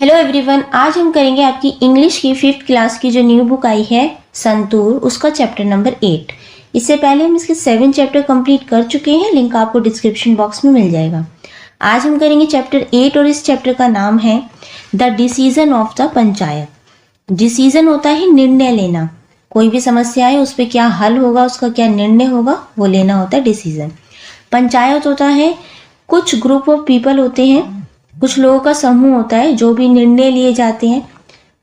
Hello everyone, आज हम करेंगे आपकी इंग्लिश की 5th क्लास की जो न्यू बुक आई है संतूर, उसका चैप्टर नंबर 8। इससे पहले हम इसके 7 चैप्टर कंप्लीट कर चुके हैं, लिंक आपको डिस्क्रिप्शन बॉक्स में मिल जाएगा। आज हम करेंगे चैप्टर 8 और इस चैप्टर का नाम है the decision of the panchayat. Decision होता है निर्णय लेना, कोई भी समस्या है उस पर क्या हल होगा, उसका क्या निर्णय होगा, वो लेना होता है डिसीजन। पंचायत होता है कुछ ग्रुप ऑफ पीपल होते हैं, कुछ लोगों का समूह होता है जो भी निर्णय लिए जाते हैं।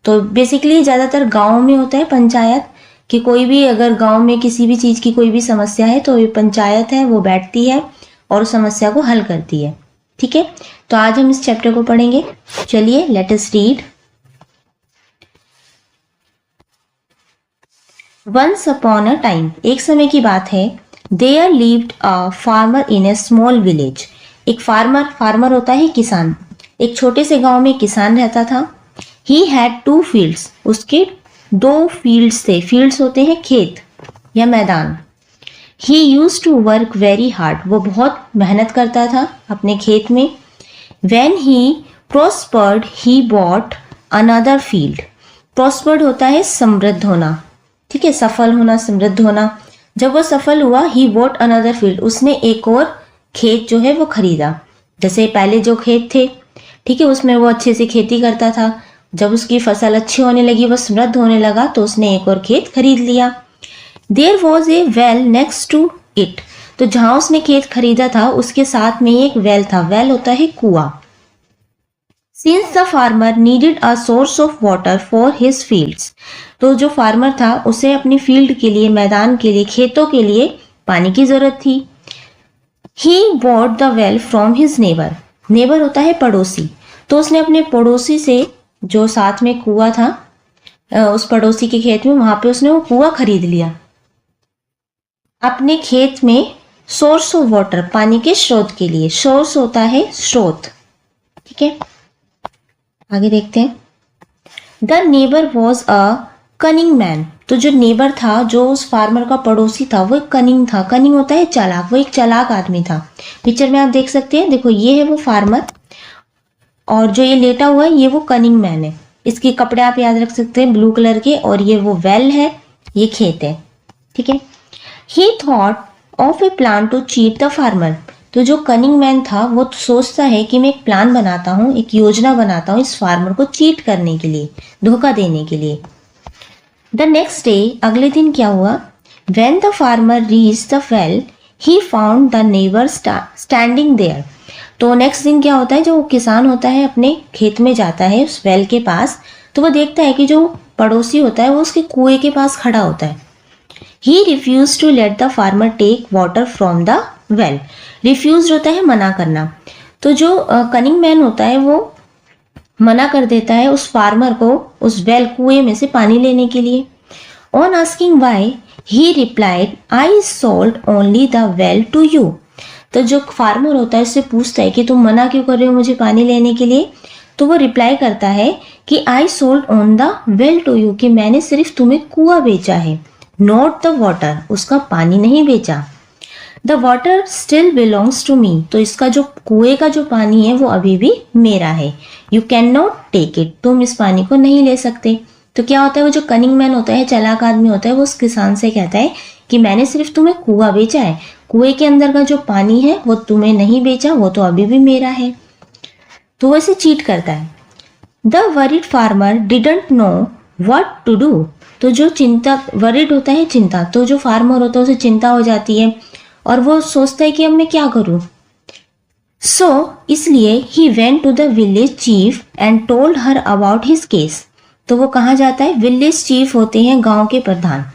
तो बेसिकली ज़्यादातर गाँव में होता है पंचायत, कि कोई भी अगर गांव में किसी भी चीज़ की कोई भी समस्या है तो ये पंचायत है वो बैठती है और उस समस्या को हल करती है। ठीक है, तो आज हम इस चैप्टर को पढ़ेंगे। चलिए let us read. Once upon a time, एक समय की बात है, there lived a farmer in a small village. एक फार्मर होता है किसान, एक छोटे से गांव में किसान रहता था। ही हैड 2 फील्ड्स, उसके 2 फील्ड्स थे। फील्ड्स होते हैं खेत या मैदान। He use to work very hard, वो बहुत मेहनत करता था अपने खेत में। When he prospered he bought another field. Prospered होता है समृद्ध होना, ठीक है, सफल होना, समृद्ध होना। जब वो सफल हुआ, ही बॉट अनदर फील्ड, उसने एक और खेत जो है वो खरीदा। जैसे पहले जो खेत थे, ठीक है, उसमें वो अच्छे से खेती करता था। जब उसकी फसल अच्छी होने लगी, वो समृद्ध होने लगा, तो उसने एक और खेत खरीद लिया। There was a well next to it, तो जहां उसने खेत खरीदा था उसके साथ में एक वेल था। वेल होता है कुआं। Since the farmer needed a source of water for his fields, तो जो फार्मर था उसे अपनी फील्ड के लिए, मैदान के लिए, खेतों के लिए पानी की जरूरत थी। ही bought the well from his neighbour. Neighbour होता है पड़ोसी, तो उसने अपने पड़ोसी से, जो साथ में कुआं था, उस पड़ोसी के खेत में, वहां पे उसने वो कुआं खरीद लिया अपने खेत में। सोर्स ऑफ वाटर, पानी के स्रोत के लिए। सोर्स होता है स्रोत, ठीक है। आगे देखते हैं। The neighbour was a cunning man, तो जो नेबर था, जो उस फार्मर का पड़ोसी था, वो एक कनिंग था। कनिंग होता है चालाक, वो एक चालाक आदमी था। पिक्चर में आप देख सकते हैं, देखो ये है वो फार्मर और जो ये लेटा हुआ है ये वो कनिंग मैन है। इसके कपड़े आप याद रख सकते हैं, ब्लू कलर के, और ये वो वेल है, ये खेत है, ठीक है। He thought of a plan to cheat the farmer, तो जो कनिंग मैन था वो सोचता है कि मैं एक प्लान बनाता हूँ, एक योजना बनाता हूँ इस फार्मर को चीट करने के लिए, धोखा देने के लिए। द नेक्स्ट डे, अगले दिन क्या हुआ, when the farmer reach the well he found the neighbour standing there. तो नेक्स्ट दिन क्या होता है, जो किसान होता है अपने खेत में जाता है उस वेल के पास, तो वो देखता है कि जो पड़ोसी होता है वो उसके कुएं के पास खड़ा होता है। He refuse to let the farmer take water from the well. Refuse होता है मना करना, तो जो कनिंग मैन होता है वो मना कर देता है उस फार्मर को उस वेल, कुएं में से पानी लेने के लिए। On asking why he replied, I sold only the well to you. तो जो फार्मर होता है उससे पूछता है कि तुम मना क्यों कर रहे हो मुझे पानी लेने के लिए, तो वो रिप्लाई करता है कि I sold on the well to you, कि मैंने सिर्फ तुम्हें कुआं बेचा है, नॉट द वाटर, उसका पानी नहीं बेचा। The water still belongs to me, तो इसका जो कुएं का जो पानी है वो अभी भी मेरा है। You can not take it, तुम इस पानी को नहीं ले सकते। तो क्या होता है, वो जो कनिंग मैन होता है, चालाक आदमी होता है, वो उस किसान से कहता है कि मैंने सिर्फ तुम्हें कुआं बेचा है, कुएं के अंदर का जो पानी है वो तुम्हें नहीं बेचा, वो तो अभी भी मेरा है। तो वो इसे चीट करता है। The worried farmer didn't know what to do, तो जो चिंता, वरीड होता है चिंता, तो जो फार्मर होता है उसे चिंता हो जाती है और वो सोचता है कि अब मैं क्या करूं। सो इसलिए he went to the village chief and told her about his case. तो वो कहाँ जाता है, विलेज चीफ होते हैं गांव के प्रधान,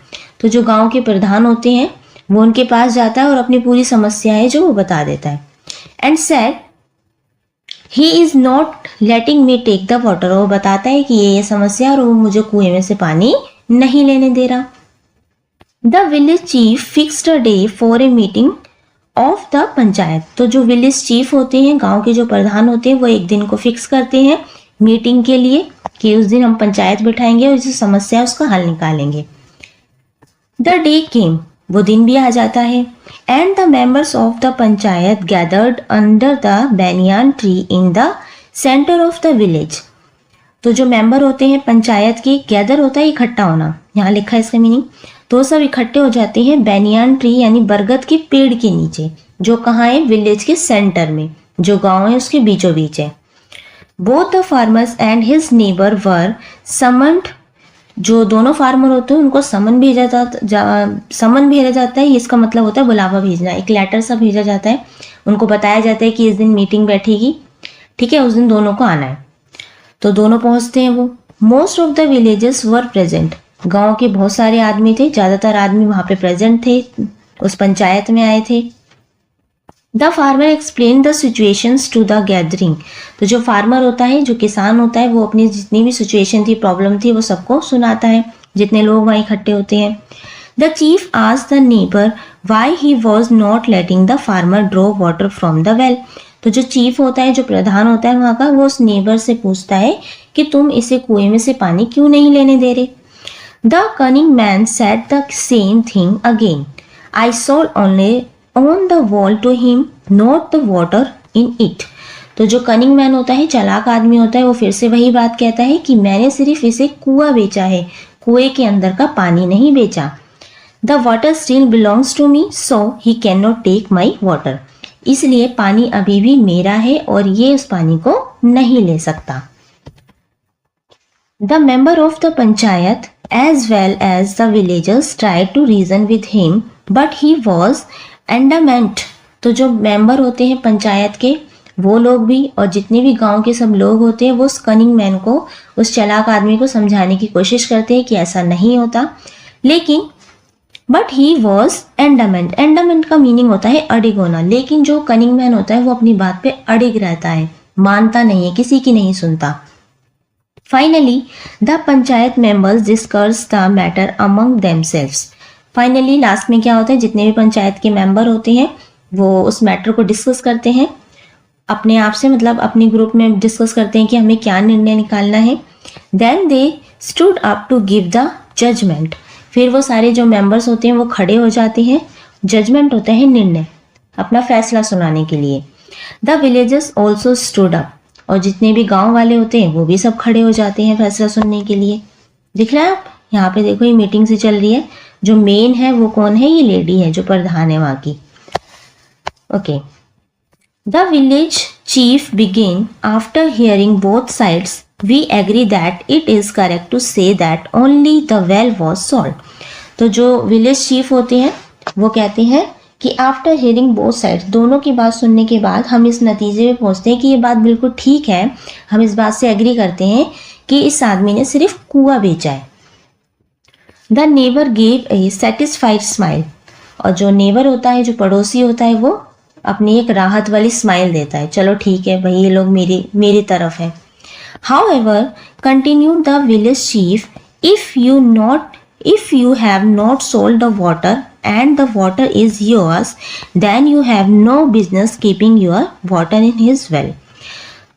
तो जो गांव के प्रधान होते हैं वो उनके पास जाता है और अपनी पूरी समस्याएं जो वो बता देता है। And said he is not letting me take the water, वो बताता है कि ये समस्या और वो मुझे कुएं में से पानी नहीं लेने दे रहा। The village chief fixed a day for a meeting of the panchayat, तो जो विलेज चीफ होते हैं, गांव के जो प्रधान होते हैं, वो एक दिन को फिक्स करते हैं मीटिंग के लिए कि उस दिन हम पंचायत बिठाएंगे और जो समस्या है उसका हल निकालेंगे। द डे केम, वो दिन भी आ जाता है। And the members of the panchayat gathered under the banyan tree in the centre of the village, तो जो मेंबर होते हैं पंचायत के, गैदर होता है इकट्ठा होना, यहाँ लिखा है इसका मीनिंग, तो सब इकट्ठे हो जाते हैं बैनियान ट्री यानी बरगद के पेड़ के नीचे, जो कहाँ है, विलेज के सेंटर में, जो गांव है उसके बीचों बीच है। Both the farmers and his neighbour were summoned, जो दोनों फार्मर होते हैं उनको समन भेजा जाता है। इसका मतलब होता है बुलावा भेजना, एक लेटर सा भेजा जाता है, उनको बताया जाता है कि इस दिन मीटिंग बैठेगी, ठीक है, उस दिन दोनों को आना है। तो दोनों पहुंचते हैं वो। Most of the villages were present, गांव के बहुत सारे आदमी थे, ज़्यादातर आदमी वहाँ पे प्रेजेंट थे, उस पंचायत में आए थे। The farmer explain the situations to the gathering, तो जो फार्मर होता है, जो किसान होता है, वो अपनी जितनी भी सिचुएशन थी, प्रॉब्लम थी, वो सबको सुनाता है, जितने लोग वहाँ इकट्ठे होते हैं। The chief asked the neighbour why he was not letting the farmer draw water from the well, तो जो चीफ होता है, जो प्रधान होता है वहाँ का, वो उस नेबर से पूछता है कि तुम इसे कुएं में से पानी क्यों नहीं लेने दे रहे। The cunning man said the same thing again, I saw only on the wall to him not the water in it, तो जो कनिंग मैन होता है, चालाक आदमी होता है, वो फिर से वही बात कहता है कि मैंने सिर्फ इसे कुआं बेचा है, कुएं के अंदर का पानी नहीं बेचा। The water still belongs to me so he can not take my water, इसलिए पानी अभी भी मेरा है और ये उस पानी को नहीं ले सकता। The member of the panchayat as well as the villagers tried to reason with him but he was adamant, तो जो मेंबर होते हैं पंचायत के, वो लोग भी और जितने भी गांव के सब लोग होते हैं, वो उस कनिंग मैन को, उस चालाक आदमी को समझाने की कोशिश करते हैं कि ऐसा नहीं होता, लेकिन बट ही वॉज एंडामेंट, एंडामेंट का मीनिंग होता है अडिग होना, लेकिन जो कनिंग मैन होता है वो अपनी बात पे अडिग रहता है, मानता नहीं है, किसी की नहीं सुनता। Finally the panchayat members discuss the matter among themselves, finally last में क्या होता है, जितने भी पंचायत के मेंबर होते हैं वो उस मैटर को डिस्कस करते हैं अपने आप से, मतलब अपने ग्रुप में डिस्कस करते हैं कि हमें क्या निर्णय निकालना है। Then they stood up to give the judgement, फिर वो सारे जो मेंबर्स होते हैं वो खड़े हो जाते हैं, जजमेंट होता है निर्णय, अपना फैसला सुनाने के लिए। The villagers also stood up, और जितने भी गांव वाले होते हैं वो भी सब खड़े हो जाते हैं फैसला सुनने के लिए। दिख रहा है आप, यहाँ पे देखो ये मीटिंग से चल रही है, जो मेन है वो कौन है, ये लेडी है जो प्रधान है वहाँ की। Okay, the village chief begin after hearing both sides we agree that it is correct to say that only the well was solve, तो जो विलेज चीफ होते हैं वो कहते हैं कि आफ्टर हियरिंग बोथ साइड्स, दोनों की बात सुनने के बाद हम इस नतीजे में पहुंचते हैं कि ये बात बिल्कुल ठीक है, हम इस बात से एग्री करते हैं कि इस आदमी ने सिर्फ कुआं बेचा है। The neighbour gave a satisfied smile, और जो नेबर होता है, जो पड़ोसी होता है, वो अपनी एक राहत वाली स्माइल देता है, चलो ठीक है भाई, ये लोग मेरी तरफ है। However continued the village chief, if you have not sold the water and the water is yours, then you have no business keeping your water in his well,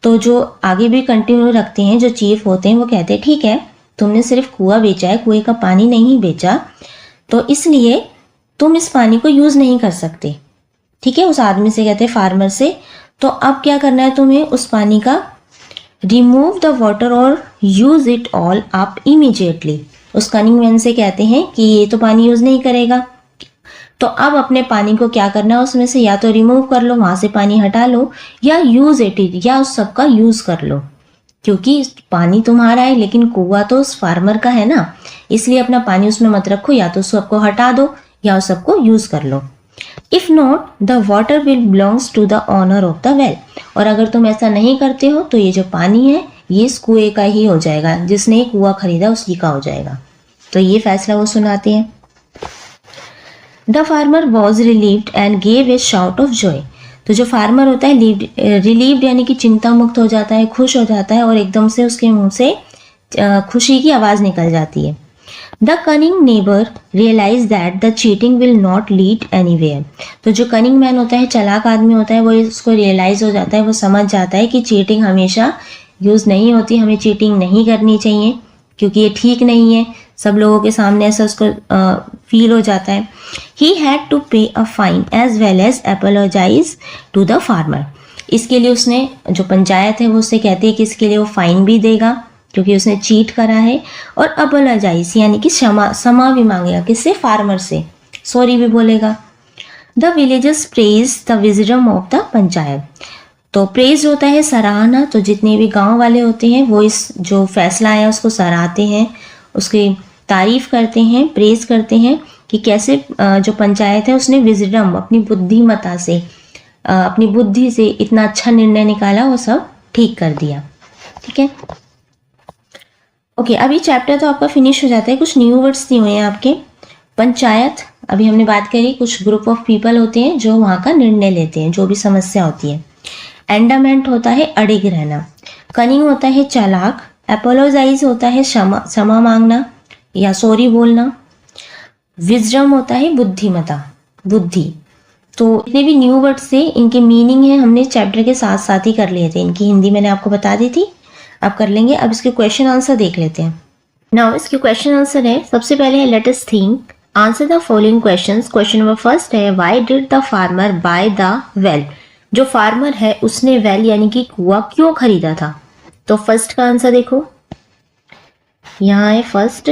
तो जो आगे भी कंटिन्यू रखते हैं, जो चीफ होते हैं वो कहते हैं ठीक है, तुमने सिर्फ कुआं बेचा है, कुएं का पानी नहीं बेचा, तो इसलिए तुम इस पानी को यूज नहीं कर सकते, ठीक है। उस आदमी से कहते हैं, फार्मर से, तो अब क्या करना है तुम्हें, उस पानी का रिमूव द वाटर और use it all up immediately, उस कनिंग मैन से कहते हैं कि ये तो पानी यूज नहीं करेगा, तो अब अपने पानी को क्या करना है, उसमें से या तो रिमूव कर लो, वहां से पानी हटा लो, या यूज इट, या उस सब का यूज कर लो, क्योंकि पानी तुम्हारा है लेकिन कुआं तो उस फार्मर का है ना, इसलिए अपना पानी उसमें मत रखो, या तो उस सबको हटा दो या उस सबको यूज कर लो। If not the water will belongs to the owner of the well, और अगर तुम ऐसा नहीं करते हो तो ये जो पानी है ये इस कुएं का ही हो जाएगा, जिसने कुआं खरीदा उसी का हो जाएगा। तो ये फैसला वो सुनाते हैं। The farmer was relieved and gave a shout of Joy, तो जो फार्मर होता है रिलीव्ड यानी कि चिंता मुक्त हो जाता है, खुश हो जाता है, और एकदम से उसके मुंह से खुशी की आवाज निकल जाती है। The cunning neighbour realise that the cheating will not lead anywhere, तो जो कनिंग मैन होता है, चालाक आदमी होता है, वो इसको रियलाइज हो जाता है, वो समझ जाता है कि चीटिंग हमेशा यूज नहीं होती, हमें चीटिंग नहीं करनी चाहिए, क्योंकि ये ठीक नहीं है, सब लोगों के सामने ऐसा उसको फील हो जाता है। ही had to pay a fine as well as apologise to the farmer, इसके लिए उसने, जो पंचायत है वो उससे कहती है कि इसके लिए वो फाइन भी देगा क्योंकि उसने चीट करा है, और अपोलोजाइज यानी कि क्षमा भी मांगेगा, किससे? फार्मर से, सॉरी भी बोलेगा। The villagers praise the wisdom of the panchayat. तो प्रेज होता है सराहना, तो जितने भी गांव वाले होते हैं वो इस जो फैसला आया उसको सराहते हैं, उसकी तारीफ करते हैं, प्रेज करते हैं कि कैसे जो पंचायत है उसने विजडम, अपनी बुद्धिमता से, अपनी बुद्धि से इतना अच्छा निर्णय निकाला, वो सब ठीक कर दिया। ठीक है, ओके। अभी चैप्टर तो आपका फिनिश हो जाता है, कुछ न्यू वर्ड्स दिए हुए हैं आपके। पंचायत, अभी हमने बात करी, कुछ ग्रुप ऑफ पीपल होते हैं जो वहाँ का निर्णय लेते हैं, जो भी समस्या होती है। एंडामेंट होता है अड़िग रहना। कनिंग होता है चालाक। एपोलोजाइज होता है क्षमा मांगना या सॉरी बोलना। विजडम होता है बुद्धिमता, बुद्धि। तो इतने भी न्यू वर्ड्स थे, इनके मीनिंग है हमने चैप्टर के साथ साथ ही कर लिए थे, इनकी हिंदी मैंने आपको बता दी थी, आप कर लेंगे। अब इसके क्वेश्चन आंसर देख लेते हैं। नाउ इसके क्वेश्चन आंसर है, सबसे पहले है let us think, answer the following questions. Question number first है, why did the farmer buy the well. जो फार्मर है उसने वेल यानी कि कुआं क्यों खरीदा था? तो फर्स्ट का आंसर देखो, यहाँ है first,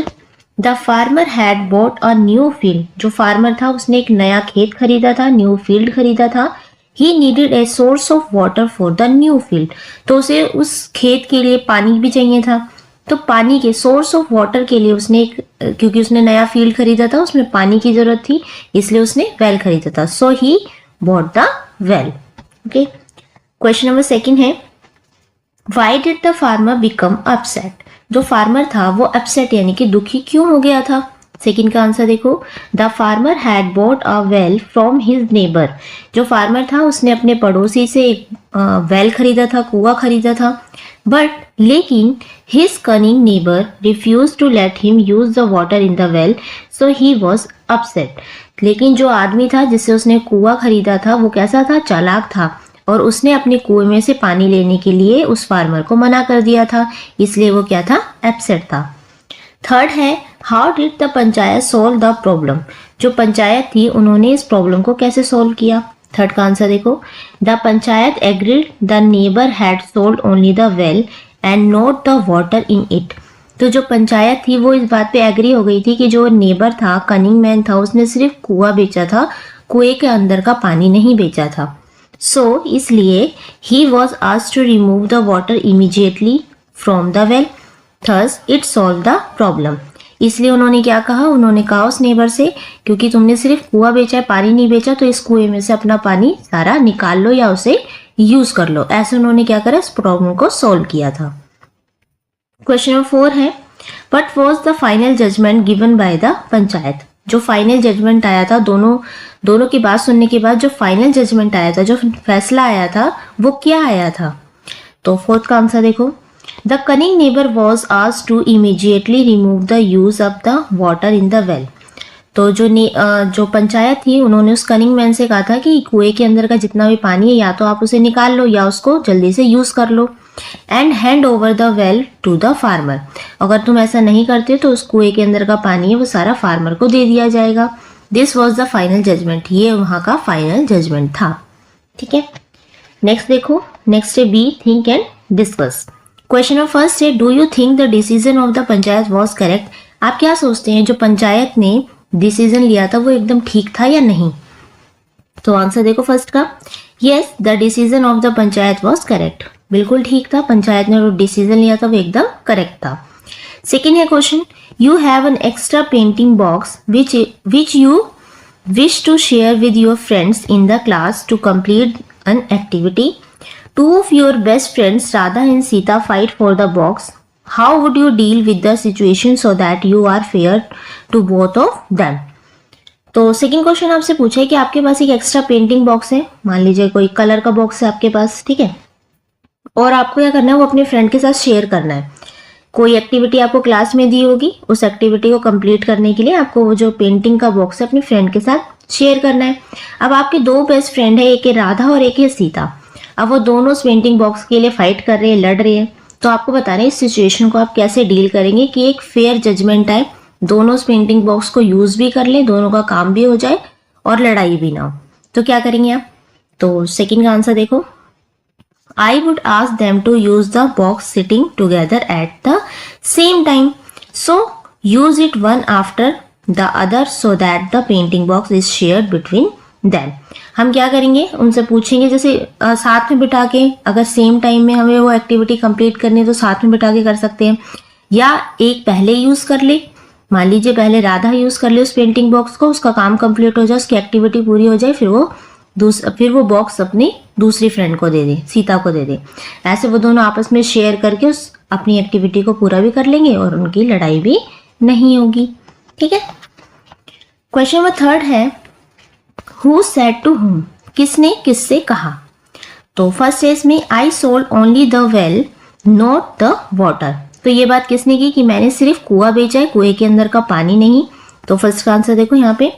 the farmer had bought a new field. जो फार्मर था उसने एक नया खेत खरीदा था, न्यू फील्ड खरीदा था। He needed a source of water for the new field. तो उसे उस खेत के लिए पानी भी चाहिए था, तो पानी के सोर्स ऑफ वाटर के लिए उसने एक, क्योंकि उसने नया फील्ड खरीदा था उसमें पानी की जरूरत थी, इसलिए उसने वेल खरीदा था। So he bought the well. Okay, question number second है, why did the farmer become upset. जो फार्मर था वो अपसेट यानी कि दुखी क्यों हो गया था? सेकंड का आंसर देखो, the farmer had bought a well from his neighbour. जो फार्मर था उसने अपने पड़ोसी से एक वेल खरीदा था, कुआं खरीदा था, बट लेकिन his cunning neighbour refuse to let him use the water in the well, so he was upset. लेकिन जो आदमी था जिससे उसने कुआं खरीदा था वो कैसा था? चालाक था, और उसने अपने कुएं में से पानी लेने के लिए उस फार्मर को मना कर दिया था, इसलिए वो क्या था? अपसेट था। थर्ड है, how did the panchayat solve the problem. जो पंचायत थी उन्होंने इस प्रॉब्लम को कैसे सोल्व किया? थर्ड का आंसर देखो, the panchayat agreed the neighbour had sold only the well and not the water in it. तो जो पंचायत थी वो इस बात पे एग्री हो गई थी कि जो नेबर था, कनिंग मैन था, उसने सिर्फ कुआं बेचा था, कुएं के अंदर का पानी नहीं बेचा था। सो इसलिए he was asked to remove the water immediately from the well, thus it solve the problem. इसलिए उन्होंने क्या कहा? उन्होंने कहा उस नेबर से, क्योंकि तुमने सिर्फ कुआं बेचा है, पानी नहीं बेचा, तो इस कुएं में से अपना पानी सारा निकाल लो या उसे यूज कर लो। ऐसे उन्होंने क्या करा? इस प्रॉब्लम को सॉल्व किया था। क्वेश्चन नंबर 4 है, what was the final judgement given by the panchayat. जो फाइनल जजमेंट आया था, दोनों की बात सुनने के बाद जो फाइनल जजमेंट आया था, जो फैसला आया था, वो क्या आया था? तो फोर्थ का आंसर देखो, the cunning neighbour was asked to immediately remove the use of the water in the well. तो जो पंचायत थी उन्होंने उस कनिंग मैन से कहा था कि कुएं के अंदर का जितना भी पानी है या तो आप उसे निकाल लो या उसको जल्दी से यूज कर लो, and hand over the well to the farmer. अगर तुम ऐसा नहीं करते तो उस कुएं के अंदर का पानी है वो सारा फार्मर को दे दिया जाएगा। This was the final judgement, ये वहां का फाइनल जजमेंट था। ठीक है, नेक्स्ट देखो, नेक्स्ट है B, think and discuss. Question number first है, do you think the decision of the panchayat was correct. आप क्या सोचते हैं जो पंचायत ने डिसीजन लिया था वो एकदम ठीक था या नहीं? तो आंसर देखो फर्स्ट का, yes the decision of the panchayat was correct. बिल्कुल ठीक था, पंचायत ने जो डिसीजन लिया था वो एकदम करेक्ट था। सेकेंड है question, you have an extra painting box which you wish to share with your friends in the class to complete an activity. Two of your best friends, Radha and Sita, fight for the box. How would you deal with the situation so that you are fair to both of them? तो second question आपसे पूछा है कि आपके पास एक extra painting box है, मान लीजिए कोई कलर का बॉक्स है आपके पास, ठीक है, और आपको क्या करना है? वो अपने फ्रेंड के साथ शेयर करना है। कोई एक्टिविटी आपको क्लास में दी होगी, उस एक्टिविटी को कंप्लीट करने के लिए आपको वो जो पेंटिंग का बॉक्स है अपने फ्रेंड के साथ शेयर करना है। अब आपके दो बेस्ट फ्रेंड है, एक है राधा और एक है सीता। अब वो दोनों उस पेंटिंग बॉक्स के लिए फाइट कर रहे हैं, लड़ रहे हैं, तो आपको बता रहे हैं इस सिचुएशन को आप कैसे डील करेंगे कि एक फेयर जजमेंट आए, दोनों उस पेंटिंग बॉक्स को यूज भी कर लें, दोनों का काम भी हो जाए और लड़ाई भी ना हो। तो क्या करेंगे आप? तो सेकंड का आंसर देखो, I would ask them to use the box sitting together at the same time. So use it one after the other so that the painting box is shared between them. हम क्या करेंगे, उनसे पूछेंगे जैसे साथ में बिठा के, अगर सेम टाइम में हमें वो एक्टिविटी कंप्लीट करनी है तो साथ में बिठा के कर सकते हैं, या एक पहले यूज कर ले, मान लीजिए पहले राधा यूज कर ले उस पेंटिंग बॉक्स को, उसका काम कंप्लीट हो जाए, उसकी एक्टिविटी पूरी हो जाए, फिर वो बॉक्स अपनी दूसरी फ्रेंड को दे दे, सीता को दे दे। ऐसे वो दोनों आपस में शेयर करके उस अपनी एक्टिविटी को पूरा भी कर लेंगे और उनकी लड़ाई भी नहीं होगी। ठीक है। क्वेश्चन नंबर 3 है हु सेड टू हुम, किसने किससे कहा। तो फर्स्ट है इसमें आई sold only the well not the water. तो ये बात किसने की कि मैंने सिर्फ कुआं बेचा है, कुएं के अंदर का पानी नहीं। तो फर्स्ट का आंसर देखो यहाँ पे,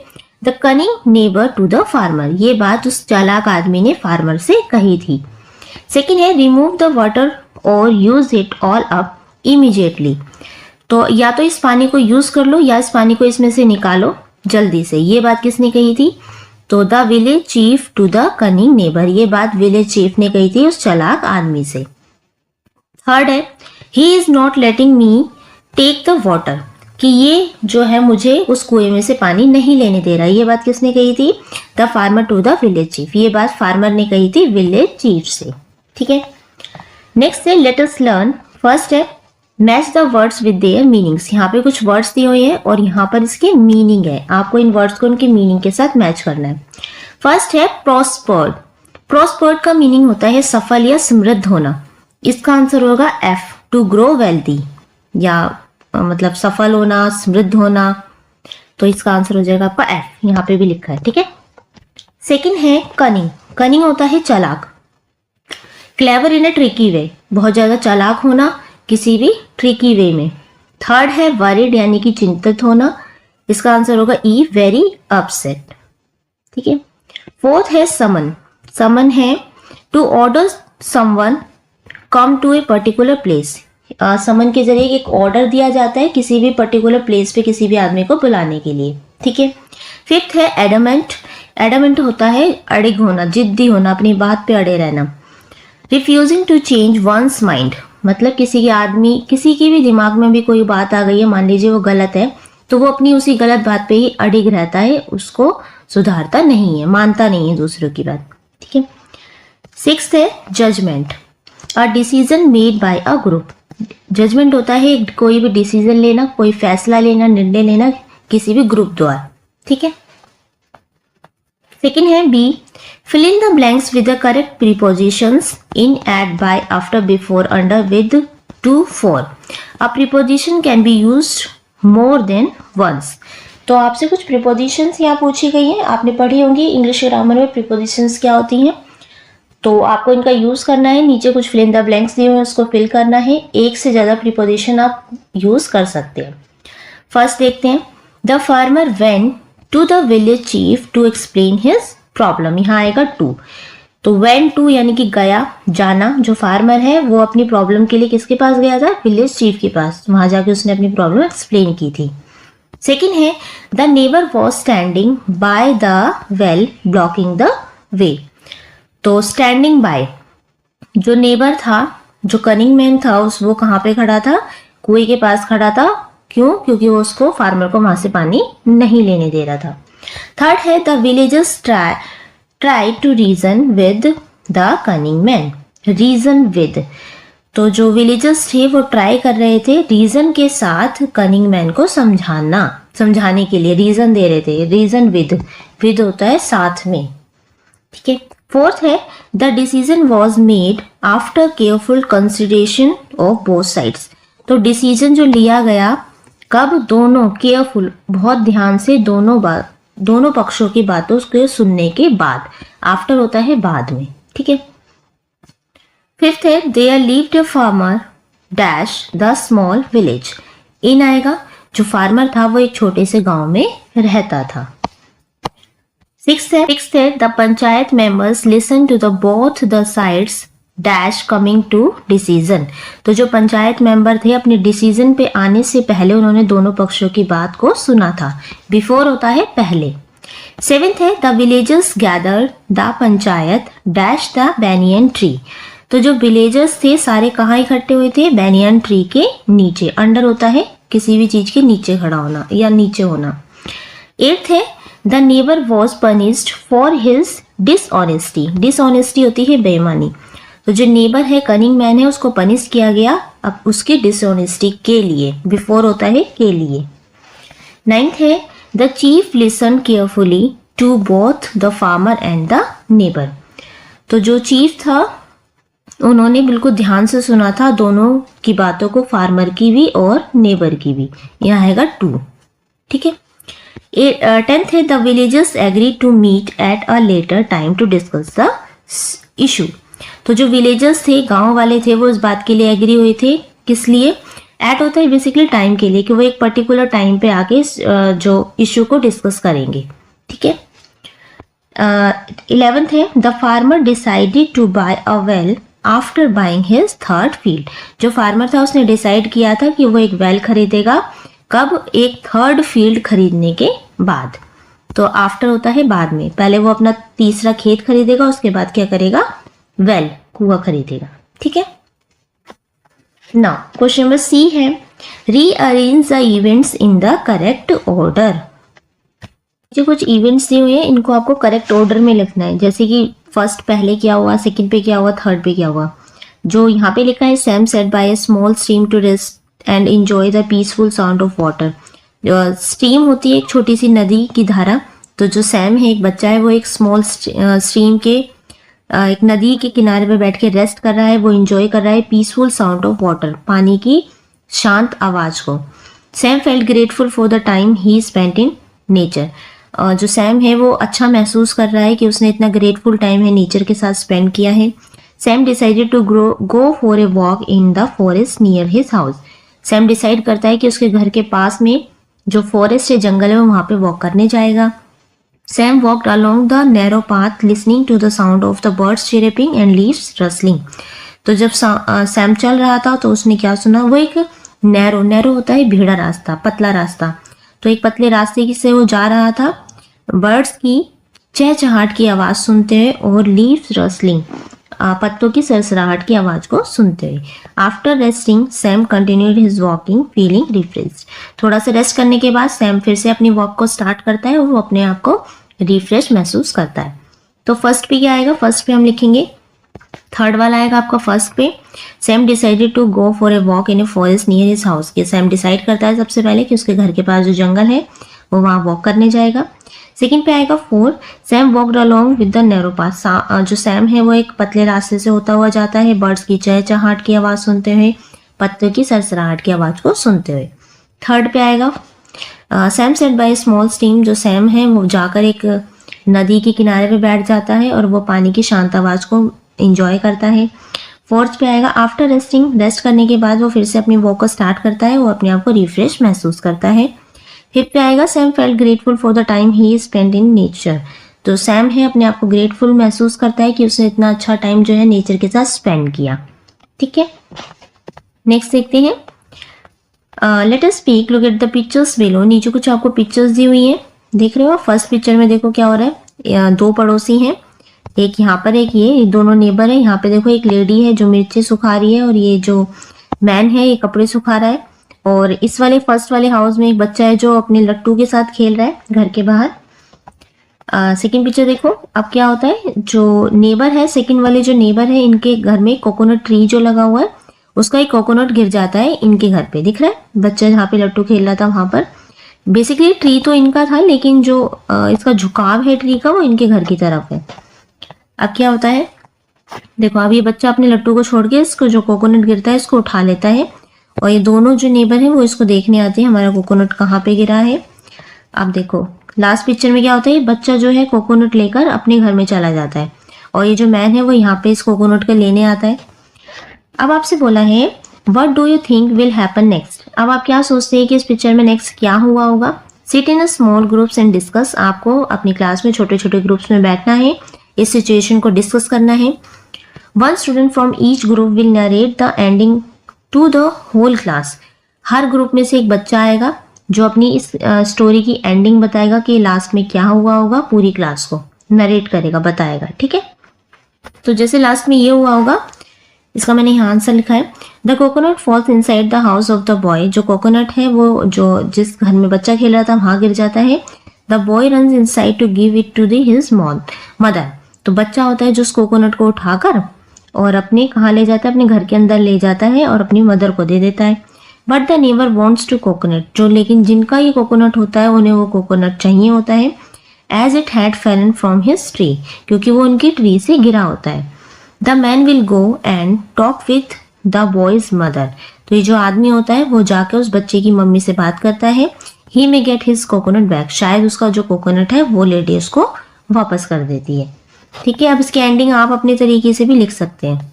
the cunning neighbour to the farmer, ये बात उस चालाक आदमी ने फार्मर से कही थी। सेकेंड है रिमूव द वाटर और use it all up immediately. तो या तो इस पानी को यूज कर लो या इस पानी को इसमें से निकालो जल्दी से, ये बात किसने कही थी। तो the village chief to the cunning neighbour, ये बात विलेज चीफ ने कही थी उस चालाक आदमी से। थर्ड है he is not letting me take the water, कि ये जो है मुझे उस कुएं में से पानी नहीं लेने दे रहा, ये बात किसने कही थी। The farmer to the village chief, ये बात फार्मर ने कही थी विलेज चीफ से। ठीक है। नेक्स्ट है लेट अस लर्न। फर्स्ट है match the words with their meanings. यहाँ पे कुछ वर्ड्स दिए हुए हैं और यहाँ पर इसके मीनिंग है, आपको इन वर्ड्स को उनके मीनिंग के साथ मैच करना है। फर्स्ट है प्रॉस्पर्ड। प्रॉस्पर्ड का मीनिंग होता है सफल या समृद्ध होना। इसका आंसर होगा एफ, टू ग्रो वेल्दी, या मतलब सफल होना, समृद्ध होना। तो इसका आंसर हो जाएगा आपका एफ, यहाँ पे भी लिखा है। ठीक है। सेकंड है कनिंग। कनिंग होता है चालाक। क्लेवर इन अ ट्रिकी वे, बहुत ज्यादा चालाक होना किसी भी ट्रिकी वे में। थर्ड है वरीड, यानी कि चिंतित होना। इसका आंसर होगा ई, वेरी अपसेट। ठीक है। फोर्थ है समन। समन है to order someone come to a particular place. Summon के जरिए एक ऑर्डर दिया जाता है किसी भी पर्टिकुलर प्लेस पे किसी भी आदमी को बुलाने के लिए। ठीक है। फिफ्थ है एडमेंट। एडमेंट होता है अड़िग होना, जिद्दी होना, अपनी बात पे अड़े रहना। Refusing to change once mind, मतलब किसी के भी दिमाग में भी कोई बात आ गई है, मान लीजिए वो गलत है, तो वो अपनी उसी गलत बात पे ही अड़िग रहता है, उसको सुधारता नहीं है, मानता नहीं है दूसरों की बात। ठीक है। सिक्स्थ है judgement. A decision made by a group. Judgement होता है कोई भी डिसीजन लेना, कोई फैसला लेना, निर्णय लेना किसी भी ग्रुप द्वारा। ठीक है। सेकेंड है B, fill in the blanks with the correct prepositions in, at, by, after, before, under, with, to, for. A preposition can be used more than once. तो आपसे कुछ प्रीपोजिशंस यहाँ पूछी गई है, आपने पढ़ी होंगी इंग्लिश ग्रामर में प्रीपोजिशंस क्या होती हैं। तो आपको इनका यूज करना है, नीचे कुछ फिल इन द ब्लैंक्स दिए हुए हैं उसको फिल करना है। एक से ज्यादा प्रीपोजिशन आप यूज कर सकते हैं। फर्स्ट देखते हैं, the farmer went to the village chief to explain his problem. यहाँ आएगा टू, तो वेंट टू यानी कि गया, जाना। जो फार्मर है वो अपनी प्रॉब्लम के लिए किसके पास गया था, विलेज चीफ के पास, वहां जाके उसने अपनी प्रॉब्लम एक्सप्लेन की थी। सेकेंड है the neighbour was standing bye the well blocking the way. तो स्टैंडिंग बाय, जो नेबर था, जो कनिंग मैन था, वो कहाँ पे खड़ा था, कुएं के पास खड़ा था। क्यों? क्योंकि वो उसको फार्मर को वहां से पानी नहीं लेने दे रहा था। थर्ड है the villagers try to reason with the cunning man. Reason with, तो जो विलेजर्स थे वो ट्राई कर रहे थे रीजन के साथ कनिंग मैन को समझाने के लिए रीजन दे रहे थे। रीजन विद होता है साथ में। ठीक है। फोर्थ है the decision was made after careful consideration of both sides. तो डिसीजन जो लिया गया कब, दोनों, केयरफुल, बहुत ध्यान से, दोनों पक्षों की बातों को सुनने के बाद। आफ्टर होता है बाद में। ठीक है। फिफ्थ है there lived a farmer dash the small village. In आएगा, जो फार्मर था वो एक छोटे से गांव में रहता था। सिक्स्थ है the panchayat members listen to the both the sides dash coming to decision. तो जो पंचायत मेंबर थे अपने डिसीजन पे आने से पहले उन्होंने दोनों पक्षों की बात को सुना था। बिफोर होता है पहले। सेवेंथ है the villagers gather the panchayat dash the banyan tree. तो जो विलेजर्स थे सारे कहाँ इकट्ठे हुए थे? बैनियन ट्री के नीचे। अंडर होता है किसी भी चीज के नीचे खड़ा होना या नीचे होना। 8th है the neighbour was punished for his dishonesty. Dishonesty होती है बेईमानी। तो जो नेबर है, कनिंग मैन है, उसको पनिश किया गया अब उसकी डिसऑनेस्टी के लिए। बिफोर होता है के लिए। 9th है the chief listen carefully to both the farmer and the neighbour. तो जो चीफ था उन्होंने बिल्कुल ध्यान से सुना था दोनों की बातों को, फार्मर की भी और नेबर की भी। यहाँ आएगा 2। ठीक है। 10th है the villagers agree to meet at a later time to discuss the issue. तो जो विलेजर्स थे, गांव वाले थे, वो इस बात के लिए एग्री हुए थे। किस लिए? एट होता है बेसिकली टाइम के लिए, कि वो एक पर्टिकुलर टाइम पे आके जो इशू को डिस्कस करेंगे। ठीक है। 11th है the farmer decided to buy a well after buying his third field. जो फार्मर था उसने डिसाइड किया था कि वो एक वेल खरीदेगा। कब? एक थर्ड फील्ड खरीदने के बाद। तो आफ्टर होता है बाद में। पहले वो अपना तीसरा खेत खरीदेगा, उसके बाद क्या करेगा? वेल, कुआं खरीदेगा। ठीक है। नाउ क्वेश्चन नंबर सी है rearrange the events in the correct order. जो कुछ इवेंट्स दिए हुए हैं इनको आपको करेक्ट ऑर्डर में लिखना है। जैसे कि फर्स्ट पहले क्या हुआ, सेकंड पे क्या हुआ, थर्ड पे क्या हुआ। जो यहाँ पे लिखा है Sam sat by a small stream to rest and enjoy the peaceful sound of water. Stream होती है एक छोटी सी नदी की धारा। तो जो सैम है, एक बच्चा है, वो एक स्मॉल स्ट्रीम के एक नदी के किनारे पे बैठ के रेस्ट कर रहा है। वो एंजॉय कर रहा है पीसफुल साउंड ऑफ वाटर, पानी की शांत आवाज को। Sam felt grateful for the time he spent in nature. जो सैम है वो अच्छा महसूस कर रहा है कि उसने इतना ग्रेटफुल टाइम है नेचर के साथ स्पेंड किया है। Sam decided to go for a walk in the forest near his house. Sam decide करता है कि उसके घर के पास में जो फॉरेस्ट है, जंगल है, वो वहाँ पे वॉक करने जाएगा। Sam walked along the narrow path listening to the sound of the birds chirping and leaves rustling. तो जब सैम चल रहा था तो उसने क्या सुना? वो एक नैरो होता है भेड़ा रास्ता, पतला रास्ता। तो एक पतले रास्ते से वो जा रहा था, बर्ड्स की चहचहाट की आवाज सुनते हुए और लीव्स रसलिंग, पत्तों की सरसराहट की आवाज को सुनते हुए। After resting Sam continued his walking feeling refreshed. थोड़ा सा रेस्ट करने के बाद सैम फिर से अपनी वॉक को स्टार्ट करता है और वो अपने आप को रिफ्रेश महसूस करता है। तो फर्स्ट पे क्या आएगा? फर्स्ट पे हम लिखेंगे, थर्ड वाला आएगा आपका फर्स्ट पे। Sam decided to go for a walk in a forest near his house. कि सैम डिसाइड करता है सबसे पहले कि उसके घर के पास जो जंगल है वो वहाँ वॉक करने जाएगा। सेकंड पे आएगा 4, Sam walked along with the narrow path. जो सैम है वो एक पतले रास्ते से होता हुआ जाता है, बर्ड्स की चहचहाट की आवाज सुनते हुए, पत्तों की सरसराहट की आवाज को सुनते हुए। थर्ड पे आएगा Sam sat by small stream. जो सैम है वो जाकर एक नदी के किनारे पे बैठ जाता है और वो पानी की शांत आवाज को एंजॉय करता है। फोर्थ पे आएगा आफ्टर रेस्टिंग। रेस्ट करने के बाद वो फिर से अपनी वॉक को स्टार्ट करता है, वो अपने आप को रिफ्रेश महसूस करता है। फिफ्थ पे आएगा Sam felt grateful for the time he spend in nature. तो सैम है अपने आप को ग्रेटफुल महसूस करता है कि उसने इतना अच्छा टाइम जो है नेचर के साथ स्पेंड किया। ठीक है, नेक्स्ट देखते हैं। Let us speak, look at the pictures below. नीचे कुछ आपको पिक्चर्स दी हुई हैं, देख रहे हो। फर्स्ट पिक्चर में देखो क्या हो रहा है, दो पड़ोसी हैं, एक यहाँ पर एक ये दोनों नेबर है। यहाँ पे देखो एक लेडी है जो मिर्ची सुखा रही है और ये जो मैन है ये कपड़े सुखा रहा है। और इस वाले फर्स्ट वाले हाउस में एक बच्चा है जो अपने लट्टू के साथ खेल रहा है घर के बाहर। सेकंड पिक्चर देखो, अब क्या होता है, जो नेबर है, सेकंड वाले जो नेबर है, इनके घर में कोकोनट ट्री जो लगा हुआ है उसका एक कोकोनट गिर जाता है इनके घर पे। दिख रहा है बच्चा जहाँ पे लट्टू खेल रहा था वहां पर। बेसिकली ट्री तो इनका था लेकिन जो इसका झुकाव है ट्री का वो इनके घर की तरफ है। अब क्या होता है, देखो अब ये बच्चा अपने लट्टू को छोड़ के इसको जो कोकोनट गिरता है इसको उठा लेता है और ये दोनों जो नेबर है वो इसको देखने आते हैं हमारा कोकोनट कहाँ पे गिरा है। अब देखो लास्ट पिक्चर में क्या होता है, बच्चा जो है कोकोनट लेकर अपने घर में चला जाता है और ये जो मैन है वो यहाँ पे इस कोकोनट को लेने आता है। अब आपसे बोला है what do you think will happen next. अब आप क्या सोचते हैं कि इस पिक्चर में नेक्स्ट क्या हुआ होगा। Sit in a small groups and discuss. आपको अपनी क्लास में छोटे छोटे ग्रुप्स में बैठना है, इस सिचुएशन को डिस्कस करना है। One student from each group will narrate the ending to the whole class. हर ग्रुप में से एक बच्चा आएगा जो अपनी इस स्टोरी की एंडिंग बताएगा कि लास्ट में क्या हुआ होगा, पूरी क्लास को नरेट करेगा, बताएगा। ठीक है, तो जैसे लास्ट में ये हुआ होगा इसका मैंने यहाँ आंसर लिखा है। The coconut falls inside the house of the boy. जो कोकोनट है वो जो जिस घर में बच्चा खेल रहा था वहां गिर जाता है। The boy runs inside to give it to his mother. तो बच्चा होता है जो उस कोकोनट को उठाकर और अपने कहाँ ले जाता है, अपने घर के अंदर ले जाता है और अपनी मदर को दे देता है। But the neighbour wants to coconut. जो लेकिन जिनका ये कोकोनट होता है उन्हें वो कोकोनट चाहिए होता है, as it had fallen from his tree, क्योंकि वो उनकी ट्री से गिरा होता है। The man will go and talk with the boy's mother. तो ये जो आदमी होता है वो जाकर उस बच्चे की मम्मी से बात करता है। He may get his coconut back. शायद उसका जो कोकोनट है वो लेडी उसको वापस कर देती है। ठीक है, अब इसकी एंडिंग आप अपने तरीके से भी लिख सकते हैं।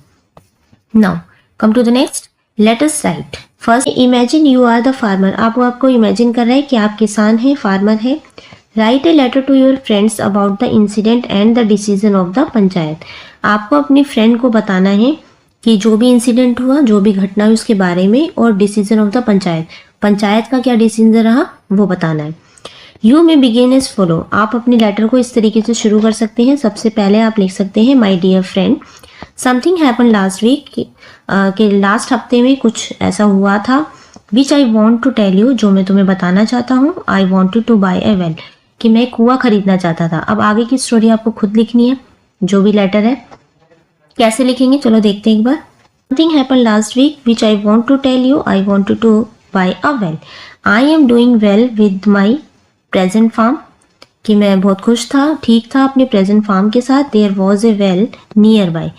Now come to the next, let us write. First, imagine you are the farmer. आपको इमेजिन कर रहा है कि आप किसान हैं, फार्मर है। Write a letter to your friends about the incident and the decision of the panchayat. आपको अपनी फ्रेंड को बताना है कि जो भी इंसिडेंट हुआ, जो भी घटना हुई उसके बारे में, और decision of the panchayat, panchayat का क्या डिसीजन रहा वो बताना है। यू में बिगिन एज फॉलो। आप अपने लेटर को इस तरीके से शुरू कर सकते हैं। सबसे पहले आप लिख सकते हैं, my dear friend, something happen last week, कि लास्ट हफ्ते में कुछ ऐसा हुआ था। Which I want to tell you, जो मैं तुम्हें बताना चाहता हूँ। I wanted to buy a well, कि मैं कुआं खरीदना चाहता था। अब आगे की स्टोरी आपको खुद लिखनी है, जो भी लेटर है। कैसे लिखेंगे चलो देखते हैं एक बार। Something happen last week which I want to tell you. I wanted to buy a well. I am doing well with my present farm, कि मैं बहुत खुश था, ठीक था अपने प्रेजेंट फार्म के साथ। There was a well nearby,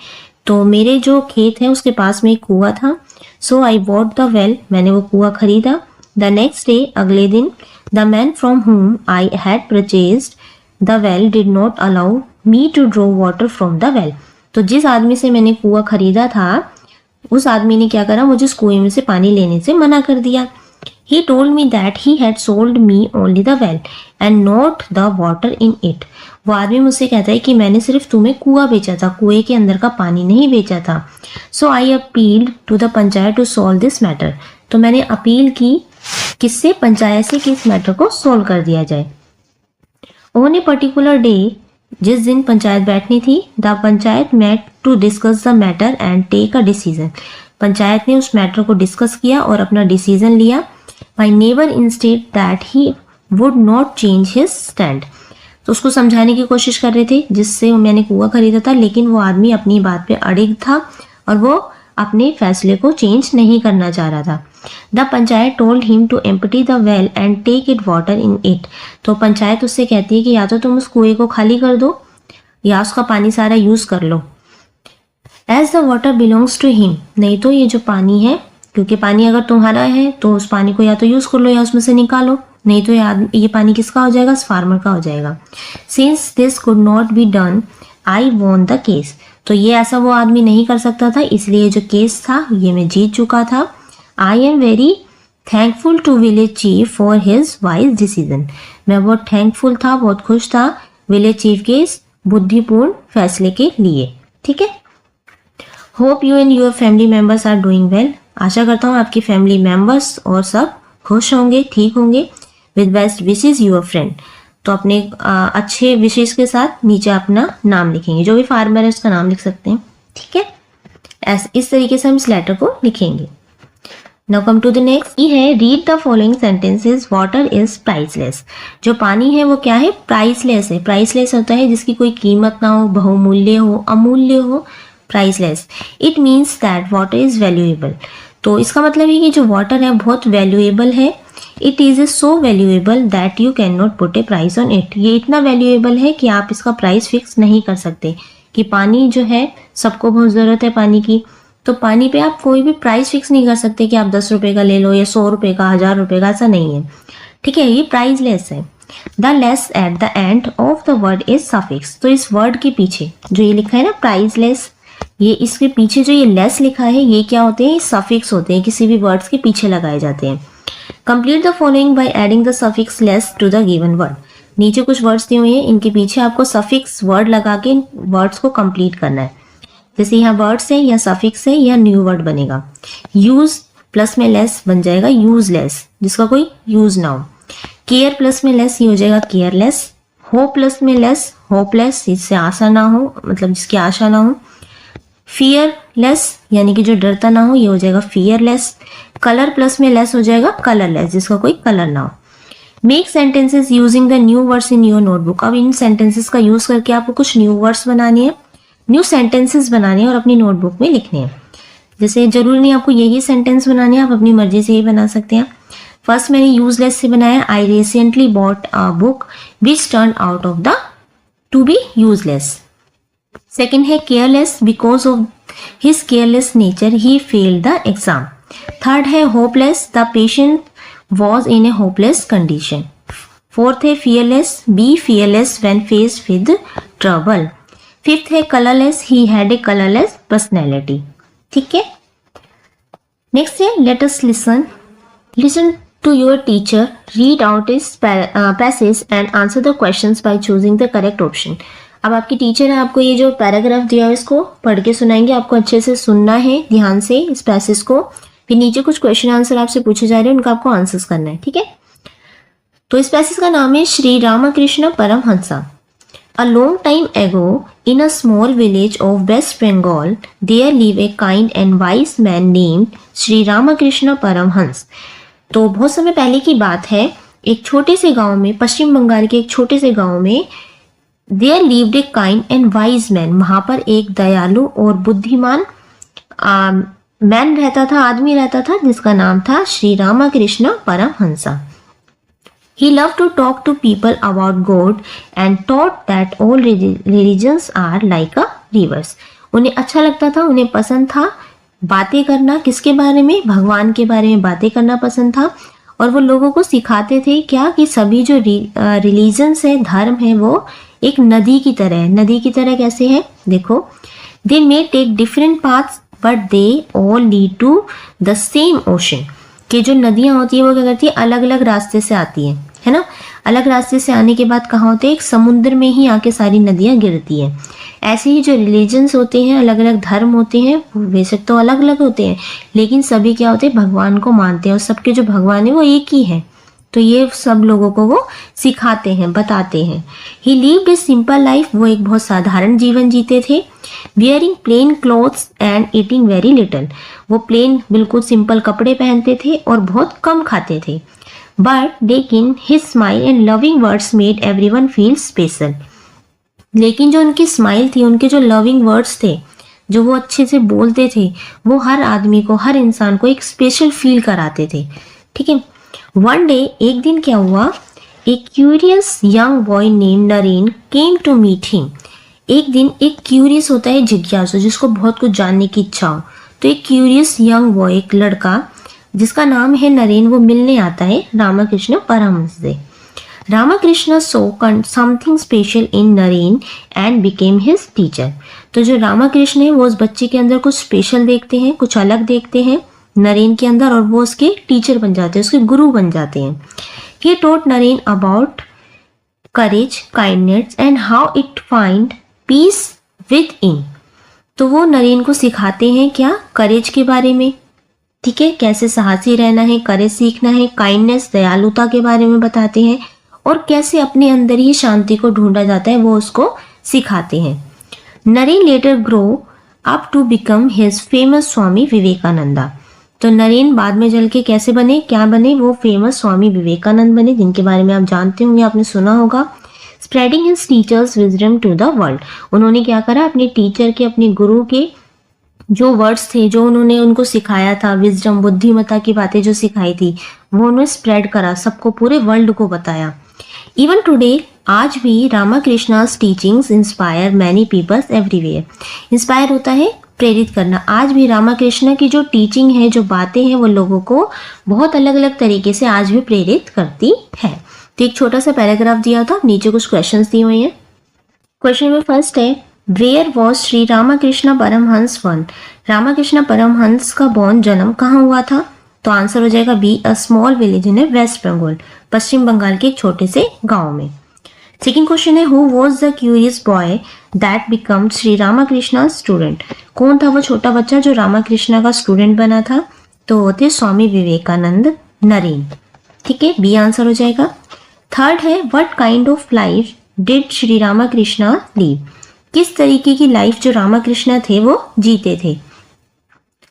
तो मेरे जो खेत है उसके पास में एक कुआं था। So I bought the well, मैंने वो कुआं खरीदा। द नेक्स्ट डे, अगले दिन, the man from whom I had purchased the well did not allow me to draw water from the well. तो जिस आदमी से मैंने कुआं खरीदा था उस आदमी ने क्या करा, मुझे उस कुएं में से पानी लेने से मना कर दिया। He told me that he had sold me only the well and not the water in it. वो आदमी मुझसे कहता है कि मैंने सिर्फ तुम्हें कुआं बेचा था, कुएं के अंदर का पानी नहीं बेचा था। So I appealed to the panchayat to solve this matter. तो मैंने अपील की किससे, पंचायत से, कि इस मैटर को सोल्व कर दिया जाए। On a particular day, जिस दिन पंचायत बैठनी थी, the panchayat met to discuss the matter and take a decision. Panchayat ने उस मैटर को डिस्कस किया और अपना डिसीजन लिया। My neighbor insisted that he would not change his stand. तो उसको समझाने की कोशिश कर रहे थे जिससे मैंने कुआं खरीदा था, लेकिन वो आदमी अपनी बात पे अड़िग था और वो अपने फैसले को चेंज नहीं करना चाह रहा था। The panchayat told him to empty the well and take it water in it. तो पंचायत उससे कहती है कि या तो तुम उस कुएं को खाली कर दो या उसका पानी सारा यूज कर लो। As the water belongs to him, नहीं तो ये जो पानी है, क्योंकि पानी अगर तुम्हारा है तो उस पानी को या तो यूज कर लो या उसमें से निकालो, नहीं तो ये पानी किसका हो जाएगा, फार्मर का हो जाएगा। Since this could not be done I won the case. तो ये ऐसा वो आदमी नहीं कर सकता था, इसलिए जो केस था ये मैं जीत चुका था। I am very thankful to village chief for his wise decision. मैं बहुत थैंकफुल था, बहुत खुश था विलेज चीफ के इस बुद्धिपूर्ण फैसले के लिए। ठीक है, hope you and your family members are doing well. आशा करता हूँ आपकी फैमिली मेंबर्स और सब खुश होंगे, ठीक होंगे। With best wishes your friend. तो अपने अच्छे विशेष के साथ नीचे अपना नाम लिखेंगे, जो भी फार्मर है उसका नाम लिख सकते हैं। ठीक है, इस तरीके से हम इस लेटर को लिखेंगे। Now come to the next, ये है read the following sentences. Water is priceless. जो पानी है वो क्या है, प्राइसलेस है। प्राइसलेस होता है जिसकी कोई कीमत ना हो, बहुमूल्य हो, अमूल्य हो, priceless. It means that water is valuable. तो इसका मतलब है कि जो वाटर है बहुत वैल्यूएबल है। It is so valuable that you can not put A price on it. ये इतना वैल्यूएबल है कि आप इसका प्राइस फिक्स नहीं कर सकते। कि पानी जो है, सबको बहुत ज़रूरत है पानी की, तो पानी पे आप कोई भी प्राइस फिक्स नहीं कर सकते कि आप 10 रुपये का ले लो या 100 रुपये का, 1000 रुपये का, ऐसा नहीं है। ठीक है, ये प्राइसलेस है। The less at the end of the word is suffix. तो इस वर्ड के पीछे जो ये लिखा है ना प्राइसलेस, ये इसके पीछे जो ये लेस लिखा है ये क्या होते हैं, सफिक्स होते हैं, किसी भी वर्ड्स के पीछे लगाए जाते हैं। Complete the following by adding the suffix less to the given word. नीचे कुछ वर्ड्स दिए हुए हैं, इनके पीछे आपको सफिक्स वर्ड लगा के इन वर्ड्स को कंप्लीट करना है। जैसे यहाँ वर्ड्स है या सफिक्स है या न्यू वर्ड बनेगा। यूज प्लस में लेस बन जाएगा यूजलेस, जिसका कोई यूज ना हो। केयर प्लस में लेस ये हो जाएगा केयरलेस। होप प्लस में लेस होपलेस, इससे आशा ना हो, मतलब जिसकी आशा ना हो। फियरलेस यानी कि जो डरता ना हो, ये हो जाएगा फियरलेस। कलर प्लस में लेस हो जाएगा कलरलेस, जिसका कोई कलर ना हो। Make sentences using the new words in your notebook. अब इन सेंटेंसेस का यूज करके आपको कुछ न्यू वर्ड्स बनानी है, न्यू सेंटेंसेस बनाने हैं और अपनी नोटबुक में लिखने हैं। जैसे जरूरी नहीं आपको यही सेंटेंस बनाने हैं, आप अपनी मर्जी से ही बना सकते हैं। फर्स्ट मैंने यूजलेस से बनाया, I recently bought a book which turn out of the to be useless. Second है careless, because of his careless nature he failed the exam. Third है hopeless, the patient was in a hopeless condition. Fourth है fearless, be fearless when faced with trouble. Fifth है colorless, he had a colorless personality. ठीक है, next है let us listen to your teacher read out his passage and answer the questions by choosing the correct option. अब आपकी teacher है, आपको ये जो पैराग्राफ दिया है इसको पढ़ के सुनाएंगे, आपको अच्छे से सुनना है ध्यान से इस पैसेज को। फिर नीचे कुछ क्वेश्चन आंसर आपसे पूछे जा रहे हैं, उनका आपको आंसर्स करना है, ठीक है। तो इस पैसेज का नाम है Shri Ramakrishna Paramhansa. A long time ago in a small village of West Bengal there live a kind and wise man named Shri Ramakrishna Paramhansa. तो बहुत समय पहले की बात है, एक छोटे से गांव में, पश्चिम बंगाल के एक छोटे से गांव में, there lived a kind and wise man, वहां पर एक दयालु और बुद्धिमान मैन रहता था, आदमी रहता था, जिसका नाम था Shri Ramakrishna Paramahansa. He loved to talk to people about God and taught that all religions are like a rivers. उन्हें अच्छा लगता था, उन्हें पसंद था बातें करना, किसके बारे में, भगवान के बारे में बातें करना पसंद था। और वो लोगों को सिखाते थे क्या, कि सभी जो रिलीजन्स है, धर्म है, वो एक नदी की तरह है। नदी की तरह कैसे है, देखो, they may take different paths but they all lead to the same ocean. कि जो नदियां होती है वो क्या करती है, अलग अलग रास्ते से आती है ना। अलग रास्ते से आने के बाद कहाँ होते हैं, एक समुद्र में ही आके सारी नदियां गिरती हैं। ऐसे ही जो रिलीजन्स होते हैं, अलग अलग धर्म होते हैं, वैसे तो अलग अलग होते हैं, लेकिन सभी क्या होते हैं, भगवान को मानते हैं और सबके जो भगवान है वो एक ही है। तो ये सब लोगों को वो सिखाते हैं, बताते हैं। He lived a simple life, वो एक बहुत साधारण जीवन जीते थे। Wearing plain clothes and eating very little, वो प्लेन बिल्कुल सिंपल कपड़े पहनते थे और बहुत कम खाते थे। बट लेकिन his smile and loving words made everyone feel special, लेकिन जो उनकी स्माइल थी, उनके जो लविंग वर्ड्स थे, जो वो अच्छे से बोलते थे, वो हर आदमी को, हर इंसान को एक स्पेशल फील कराते थे, ठीक है। वन डे, एक दिन क्या हुआ, एक curious young boy name Naren came to meet him. एक दिन, एक क्यूरियस होता है जिज्ञासु, जिसको बहुत कुछ जानने की इच्छा हो। तो एक क्यूरियस यंग बॉय, एक लड़का जिसका नाम है नरेन, वो मिलने आता है रामकृष्ण परमहंस से। Ramakrishna saw something special in Naren and became his teacher. तो जो रामकृष्ण है वो उस बच्चे के अंदर कुछ स्पेशल देखते हैं, कुछ अलग देखते हैं नरेन के अंदर, और वो उसके टीचर बन जाते हैं, उसके गुरु बन जाते हैं। He taught Naren about courage, kindness and how it find peace within. तो वो नरेन को सिखाते हैं क्या, करेज के बारे में, ठीक है, कैसे साहसी रहना है, करेज सीखना है, काइंडनेस, दयालुता के बारे में बताते हैं, और कैसे अपने अंदर ही शांति को ढूंढा जाता है वो उसको सिखाते हैं। Naren later grow up to become his famous Swami Vivekananda. तो नरेन बाद में चल के कैसे बने, क्या बने, वो फेमस स्वामी विवेकानंद बने, जिनके बारे में आप जानते होंगे, आपने सुना होगा। Spreading his teacher's wisdom to the world, उन्होंने क्या करा, अपने टीचर के, अपने गुरु के जो वर्ड्स थे, जो उन्होंने उनको सिखाया था, विजडम, बुद्धिमत्ता की बातें जो सिखाई थी, वो उन्होंने स्प्रेड करा, सबको, पूरे वर्ल्ड को बताया। इवन टुडे, आज भी Ramakrishna's teachings inspire many peoples everywhere. Inspire होता है प्रेरित करना। आज भी रामकृष्ण की जो टीचिंग है, जो बातें हैं, वो लोगों को बहुत अलग अलग तरीके से आज भी प्रेरित करती है। तो एक छोटा सा पैराग्राफ दिया था, नीचे कुछ क्वेश्चंस दिए हुए हैं। क्वेश्चन नंबर फर्स्ट है, where was Shri Ramakrishna Paramhansa born. Ramakrishna Paramhansa का जन्म कहाँ हुआ था। तो आंसर हो जाएगा B, a small village in West Bengal, पश्चिम बंगाल के एक छोटे से गांव में। सेकेंड क्वेश्चन है, who was the curious boy that become Shri Ramakrishna student. कौन था वो छोटा बच्चा जो रामकृष्ण का स्टूडेंट बना था। तो वो थे स्वामी विवेकानंद, नरेन, ठीक है, बी आंसर हो जाएगा। थर्ड है, what kind of life did Shri Ramakrishna live. किस तरीके की लाइफ जो रामाकृष्ण थे वो जीते थे?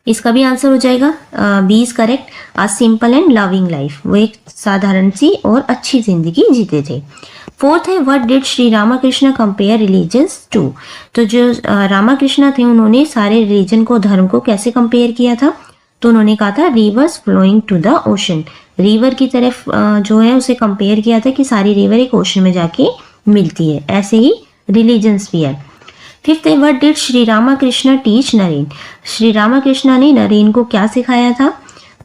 इसका भी आंसर हो जाएगा B is correct, a simple and loving life. वो एक साधारण सी और अच्छी जिंदगी जीते थे। फोर्थ है what did Shri Ramakrishna compare religions to. तो जो रामाकृष्ण थे उन्होंने सारे रिलीजन को, धर्म को कैसे कंपेयर किया था? तो उन्होंने कहा था rivers flowing to the ocean, river की तरफ जो है उसे कंपेयर किया था कि सारी रिवर एक ओशन में जाके मिलती है। ऐसे ही रिलीजन्स भी है। फिफ्थ है what did Shri Ramakrishna teach Naren. Shri Ramakrishna ने नरेन को क्या सिखाया था?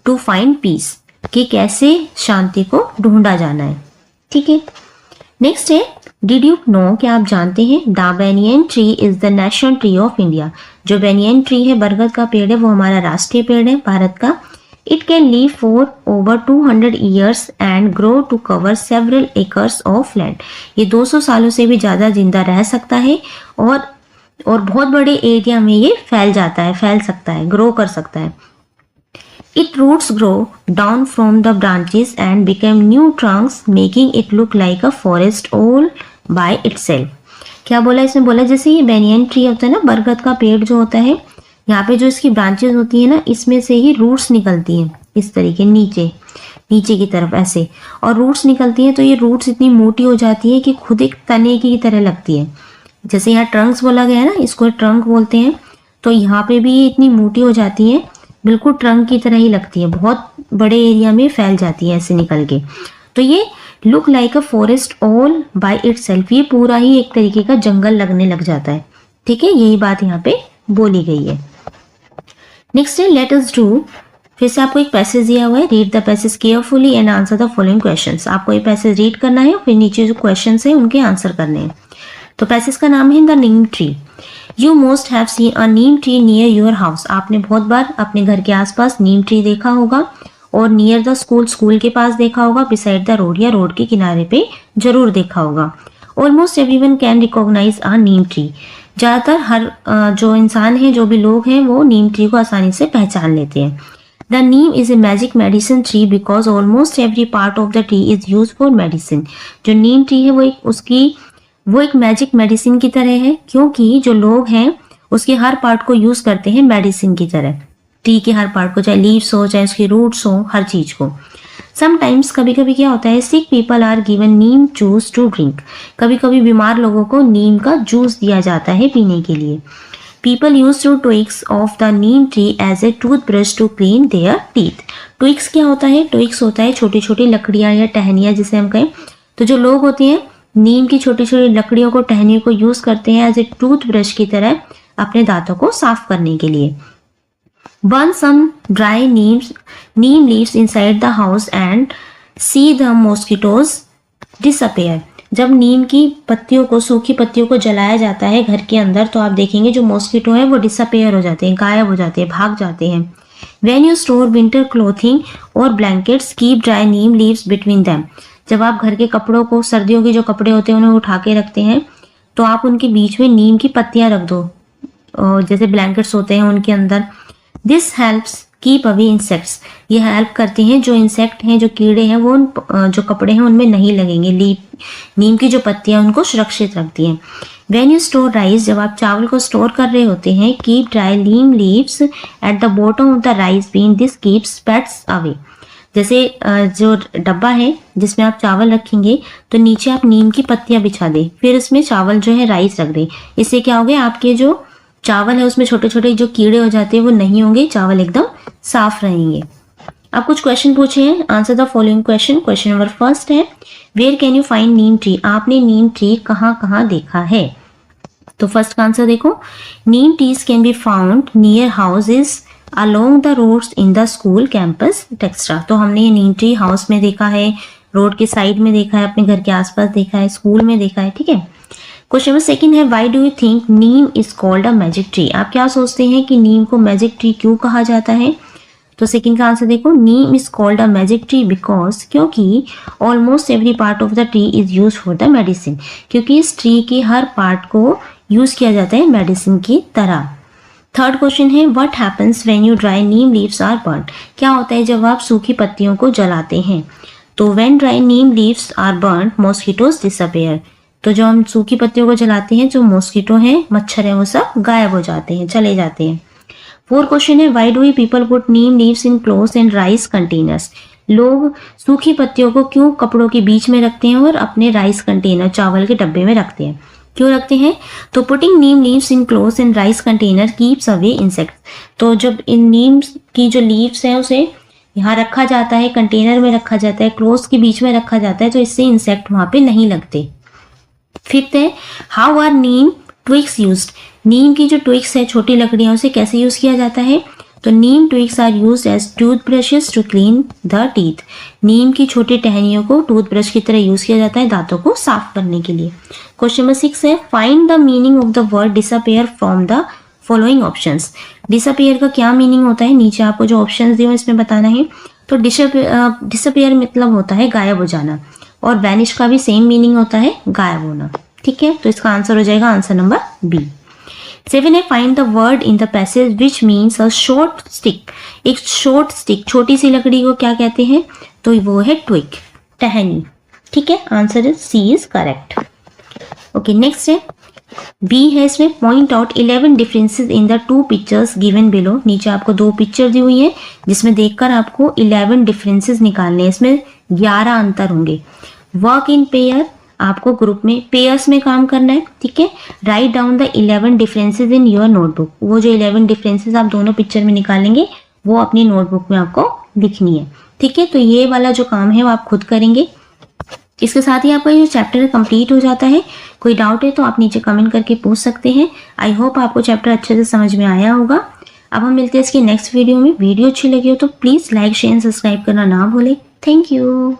टू फाइंड पीस, कि कैसे शांति को ढूंढा जाना है। ठीक है, नेक्स्ट है डिड यू नो, क्या आप जानते हैं the banyan tree is the national tree of India. जो बेनियन ट्री है, बरगद का पेड़ है, वो हमारा राष्ट्रीय पेड़ है भारत का। It can live for over 200 years and grow to cover several acres of land. ये 200 सालों से भी ज्यादा जिंदा रह सकता है और बहुत बड़े एरिया में ये फैल सकता है, ग्रो कर सकता है। Its roots grow down from the branches and become new trunks, making it look like a forest all by itself. क्या बोला इसमें? बोला जैसे ये बेनियन ट्री होता है ना, बरगद का पेड़ जो होता है, यहाँ पे जो इसकी ब्रांचेस होती है ना, इसमें से ही रूट्स निकलती हैं इस तरीके नीचे की तरफ ऐसे, और रूट्स निकलती हैं तो ये रूट्स इतनी मोटी हो जाती है कि खुद एक तने की तरह लगती है। जैसे यहाँ ट्रंक्स बोला गया है ना, इसको ट्रंक बोलते हैं, तो यहाँ पे भी ये इतनी मोटी हो जाती है, बिल्कुल ट्रंक की तरह ही लगती है, बहुत बड़े एरिया में फैल जाती है ऐसे निकल के। तो ये look like a forest all by itself, ये पूरा ही एक तरीके का जंगल लगने लग जाता है। ठीक है, यही बात यहाँ पे बोली गई है। नेक्स्ट है लेट अस डू, फिर से आपको एक पैसेज दिया हुआ है, read the passage carefully and answer the following questions. आपको ये पैसेज रीड करना है, फिर नीचे जो क्वेश्चंस है उनके आंसर करने हैं। तो पैसेज का नाम है the neem tree. You most have seen a neem tree near your house. आपने बहुत बार अपने घर के आसपास नीम ट्री देखा होगा, और नियर द स्कूल, स्कूल के पास देखा होगा, बिसाइड द रोड या रोड के किनारे पे जरूर देखा होगा। Almost everyone can recognise a neem tree. ज़्यादातर हर जो इंसान है, जो भी लोग हैं, वो नीम ट्री को आसानी से पहचान लेते हैं। The Neem is a magic medicine tree because almost every part of the tree is use for medicine. जो नीम ट्री है वो एक मैजिक मेडिसिन की तरह है, क्योंकि जो लोग हैं उसके हर पार्ट को यूज करते हैं मेडिसिन की तरह। ट्री के हर पार्ट को, चाहे लीव्स हो, चाहे उसके रूट्स हो, हर चीज को। समटाइम्स, कभी कभी क्या होता है, sick people are given neem juice to drink. कभी कभी बीमार लोगों को नीम का जूस दिया जाता है पीने के लिए। People use to twigs of the neem tree as a tooth brush to clean their teeth. Twigs क्या होता है? ट्विग्स होता है छोटी छोटी लकड़ियां या टहनियां जिसे हम कहें। तो जो लोग होते हैं नीम की छोटी छोटी लकड़ियों को, टहनियों को यूज करते हैं एज ए टूथ ब्रश की तरह अपने दांतों को साफ करने के लिए। Burn some dry neem leaves inside the house and see the mosquitoes disappear. जब नीम की पत्तियों को, सूखी पत्तियों को जलाया जाता है घर के अंदर, तो आप देखेंगे जो मॉस्किटो है वो डिसअपेयर हो जाते हैं, गायब हो जाते हैं, भाग जाते हैं। When you store winter clothing or blankets, keep dry neem leaves between them. जब आप घर के कपड़ों को, सर्दियों के जो कपड़े होते हैं उन्हें उठा के रखते हैं, तो आप उनके बीच में नीम की पत्तियां रख दो, जैसे ब्लैंकेट्स होते हैं उनके अंदर। This helps keep away insects. ये हेल्प करती हैं, जो इंसेक्ट हैं, जो कीड़े हैं, वो जो कपड़े हैं उनमें नहीं लगेंगे। नीम की जो पत्तियां उनको सुरक्षित रखती हैं। When you store rice, जब आप चावल को स्टोर कर रहे होते हैं, keep dry neem leaves at the bottom of the rice bin. This keeps pests away. जैसे जो डब्बा है जिसमें आप चावल रखेंगे, तो नीचे आप नीम की पत्तियां बिछा दें, फिर उसमें चावल जो है राइस रख दें। इससे क्या होगा, आपके जो चावल है उसमें छोटे छोटे जो कीड़े हो जाते हैं वो नहीं होंगे, चावल एकदम साफ रहेंगे। अब कुछ क्वेश्चन पूछे हैं, answer the following question. Question number first है where can you find neem tree. आपने नीम ट्री कहाँ कहाँ देखा है? तो फर्स्ट का आंसर देखो, neem trees can be found near houses along the roads in the school campus etcetera. तो हमने ये नीम ट्री हाउस में देखा है, रोड के साइड में देखा है, अपने घर के आसपास देखा है, स्कूल में देखा है। ठीक है, क्वेश्चन नंबर सेकंड है why do you think Neem is called a magic tree. आप क्या सोचते हैं कि नीम को मैजिक ट्री क्यों कहा जाता है? तो सेकंड का आंसर देखो, neem is called a magic tree because, क्योंकि almost every part of the tree is use for the medicine. क्योंकि इस ट्री के हर पार्ट को यूज किया जाता है मेडिसिन की तरह। थर्ड क्वेश्चन है what happens when you dry neem leaves are burned. क्या होता है जब आप सूखी पत्तियों को जलाते हैं? तो when dry neem leaves are burned mosquitoes disappear. तो जो हम सूखी पत्तियों को जलाते हैं, जो मॉस्किटो हैं, मच्छर है, वो सब गायब हो जाते हैं, चले जाते हैं। 4 क्वेश्चन है, why do we people put neem leaves in clothes and rice containers? लोग सूखी पत्तियों को क्यों कपड़ों के बीच में रखते हैं और अपने राइस कंटेनर, चावल के डब्बे में रखते हैं? क्यों रखते हैं? तो putting Neem leaves in clothes and rice container keeps away insects. तो जब इन नीम की जो लीव्स है उसे यहाँ रखा जाता है, कंटेनर में रखा जाता है, क्लोथ्स के बीच में रखा जाता है, तो इससे इंसेक्ट वहां पे नहीं लगते। 5th है, how are neem twigs used? Neem की जो ट्विग्स है, छोटी लकड़ियां, उसे कैसे यूज किया जाता है? तो neem twigs are used as toothbrushes to clean the teeth. Neem की छोटी टहनियों को टूथब्रश की तरह यूज किया जाता है दांतों को साफ करने के लिए। क्वेश्चन नंबर 6 है, find the meaning of the word disappear from the following options. Disappear का क्या मीनिंग होता है? नीचे आपको जो ऑप्शंस दिए हैं इसमें बताना है। तो डिसअपियर मतलब होता है गायब हो जाना, और वैनिश का भी सेम मीनिंग होता है, गायब होना। ठीक है, तो इसका आंसर हो जाएगा आंसर नंबर बी। 7 है, find the word in the passage which means a short stick. एक शॉर्ट स्टिक, छोटी सी लकड़ी को क्या कहते हैं? तो वो है ट्विग, टहनी। ठीक है, answer is C is correct. Okay, next है बी है, इसमें point out 11 differences in the 2 pictures given below. नीचे आपको 2 पिक्चर दी हुई है जिसमें देखकर आपको 11 डिफरेंसेस निकालने हैं। इसमें 11 अंतर होंगे। वर्क इन पेयर, आपको ग्रुप में पेयर्स में काम करना है। ठीक है, write down the 11 differences in your notebook. वो जो 11 डिफरेंसेस आप दोनों पिक्चर में निकालेंगे वो अपनी नोटबुक में आपको लिखनी है। ठीक है, तो ये वाला जो काम है वो आप खुद करेंगे। इसके साथ ही आपका ये चैप्टर कंप्लीट हो जाता है। कोई डाउट है तो आप नीचे कमेंट करके पूछ सकते हैं। आई होप आपको चैप्टर अच्छे से समझ में आया होगा। अब हम मिलते हैं इसकी नेक्स्ट वीडियो में। वीडियो अच्छी लगी हो तो प्लीज़ लाइक शेयर सब्सक्राइब करना ना भूलें। Thank you.